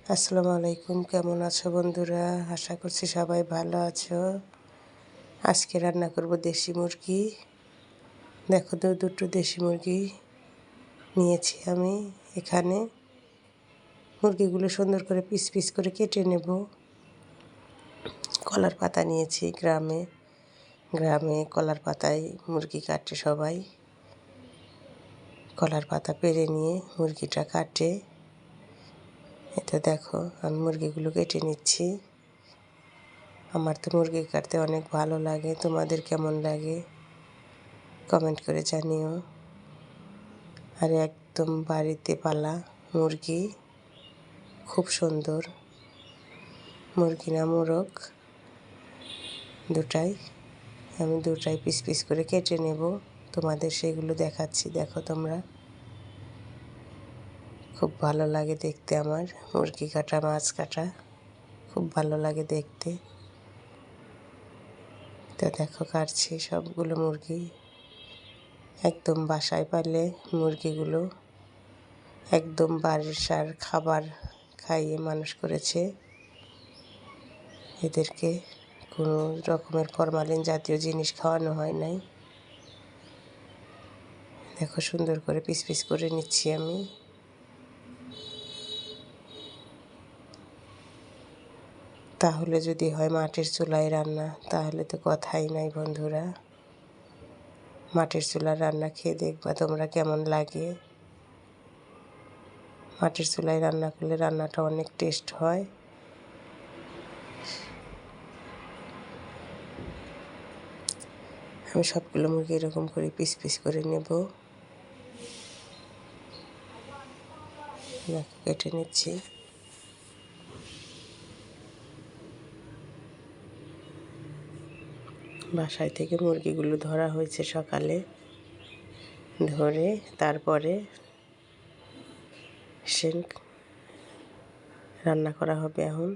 আসসালামু আলাইকুম, কেমন আছো বন্ধুরা? আশা করছি সবাই ভালো আছো। আজকে রান্না করব দেশি মুরগি। দেখো তো, দুটো দেশি মুরগি নিয়েছি আমি। এখানে মুরগিগুলো সুন্দর করে পিস পিস করে কেটে নেব। কলার পাতা নিয়েছি। গ্রামে কলার পাতায় মুরগি কাটে সবাই। কলার পাতা পেড়ে নিয়ে মুরগিটা কাটে। এটা দেখো, আমি মুরগিগুলো কেটে নিচ্ছি। আমার তো মুরগি কাটতে অনেক ভালো লাগে। তোমাদের কেমন লাগে কমেন্ট করে জানিও। আর একদম বাড়িতে পালা মুরগি, খুব সুন্দর। মুরগি না মোরগ, দুটাই। আমি দুটাই পিস পিস করে কেটে নেব। তোমাদের সেগুলো দেখাচ্ছি, দেখো তোমরা। খুব ভালো লাগে দেখতে আমার মুরগি কাটা, মাছ কাটা খুব ভালো লাগে দেখতে। তো দেখো, কাটছি সবগুলো মুরগি। একদম বাসায় পালে মুরগিগুলো একদম বাসার খাবার খাইয়ে মানুষ করেছে। এদেরকে কোনো রকমের ফরমালিন জাতীয় জিনিস খাওয়ানো হয় নাই। দেখো, সুন্দর করে পিস পিস করে নিচ্ছি আমি। তাহলে যদি হয় মাটির চুলায় রান্না, তাহলে তো কথাই নাই বন্ধুরা। মাটির চুলার রান্না খেয়ে দেখবা তোমরা কেমন লাগে। মাটির চুলায় রান্না করলে রান্নাটা অনেক টেস্ট হয়। আমি সবগুলো মুরগি এরকম করে পিস পিস করে নেব। দেখো, কেটে নিচ্ছি। বাসায় থেকে মুরগিগুলো ধরা হয়েছে সকালে, ধরে তারপরে রান্না করা হবে এখন।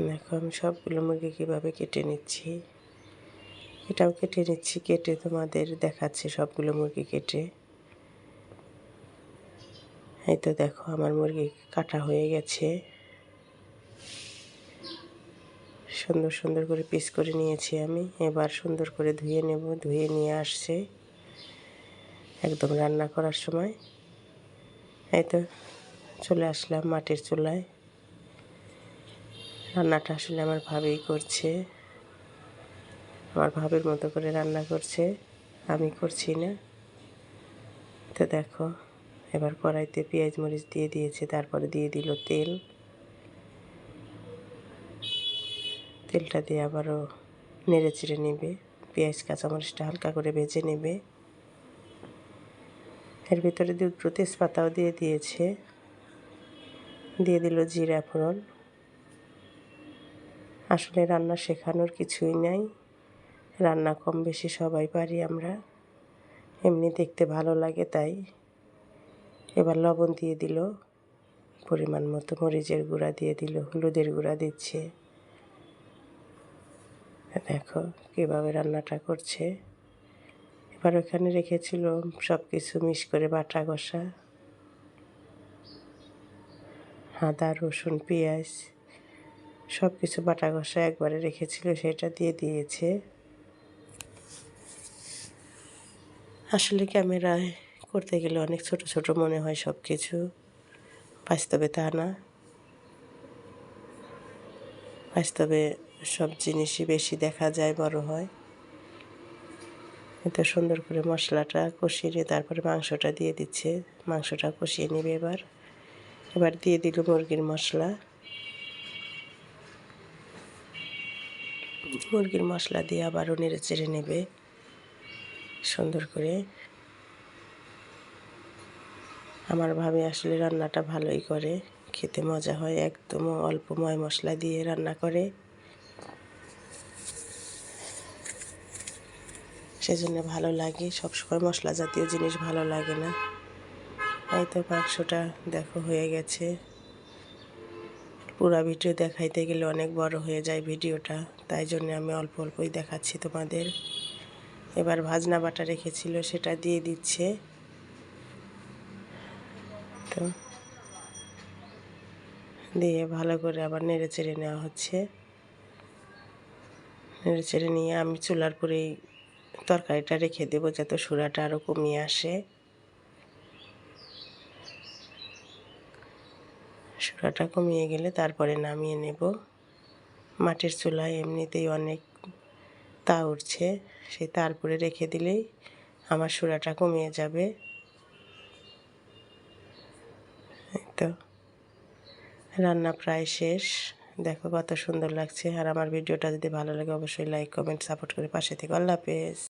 দেখো, আমি সবগুলো মুরগি কীভাবে কেটে নিচ্ছি। এটাও কেটে নিচ্ছি, কেটে তোমাদের দেখাচ্ছি সবগুলো মুরগি কেটে। এই তো দেখো, আমার মুরগি কাটা হয়ে গেছে। সুন্দর সুন্দর করে পিস করে নিয়েছি আমি। এবার সুন্দর করে ধুয়ে নেব। ধুয়ে নিয়ে আসছে একদম রান্না করার সময়। এই তো চলে আসলাম মাটির চুলায়। রান্নাটা আসলে আমার ভাবেই করছে, আমার ভাবের মতো করে রান্না করছে, আমি করছি না। তো দেখো, এবার কড়াইতে পেঁয়াজ মরিচ দিয়ে দিয়েছে, তারপরে দিয়ে দিল তেল। তেলটা দিয়ে আবারও নেড়ে চেড়ে নেবে। পেঁয়াজ কাঁচামরিচটা হালকা করে ভেজে নেবে। এর ভিতরে দুটো তেজপাতাও দিয়ে দিয়েছে। দিয়ে দিল জিরা ফোড়ন। আসলে রান্না শেখানোর কিছুই নাই, রান্না কম বেশি সবাই পারি আমরা, এমনি দেখতে ভালো লাগে তাই। এবার লবণ দিয়ে দিল পরিমাণ মতো, মরিচের গুঁড়া দিয়ে দিল, হলুদের গুঁড়া দিচ্ছে। দেখো কীভাবে রান্নাটা করছে। এবার ওখানে রেখেছিল সব কিছু মিক্স করে বাটা কষা, আদা রসুন পেঁয়াজ সব কিছু বাটা কষা একবারে রেখেছিল, সেটা দিয়ে দিয়েছে। আসলে ক্যামেরায় করতে গেলে অনেক ছোট ছোট মনে হয় সব কিছু, বাস্তবে তা না। বাস্তবে সব জিনিসই বেশি দেখা যায়, বড় হয়। এত সুন্দর করে মশলাটা কষিয়ে তারপরে মাংসটা দিয়ে দিচ্ছে। মাংসটা কষিয়ে নেবে। এবার দিয়ে দিল মুরগির মশলা। মুরগির মশলা দিয়ে আবারও নেড়ে চেড়ে নেবে সুন্দর করে। আমার ভাবে আসলে রান্নাটা ভালোই করে, খেতে মজা হয়। একদম অল্প ময় মশলা দিয়ে রান্না করে, সেজন্য ভালো লাগে। সবসময় মশলা জাতীয় জিনিস ভালো লাগে না। এই তো মাংসটা দেখো হয়ে গেছে। পুরো ভিডিও দেখাইতে গেলে অনেক বড় হয়ে যায় ভিডিওটা, তাই জন্য আমি অল্প অল্পই দেখাচ্ছি তোমাদের। এবার ভাজনা বাটা রেখেছিল সেটা দিয়ে দিচ্ছে। তো দিয়ে ভালো করে আবার নেড়ে চেড়ে নেওয়া হচ্ছে। নেড়ে চেড়ে নিয়ে আমি চুলার পরেই তরকারিটা রেখে দেবো যাতে সুরাটা আরও কমিয়ে আসে। সুরাটা কমিয়ে গেলে তারপরে নামিয়ে নেব। মাটির চুলায় এমনিতেই অনেক তা উঠছে, সেই তারপরে রেখে দিলেই আমার সুরাটা কমিয়ে যাবে। এই তো রান্না প্রায় শেষ। দেখো কত সুন্দর লাগছে। আর আমার ভিডিওটা যদি ভালো লাগে অবশ্যই লাইক কমেন্ট সাপোর্ট করে পাশে থেকে। আল্লাহ হাফেজ।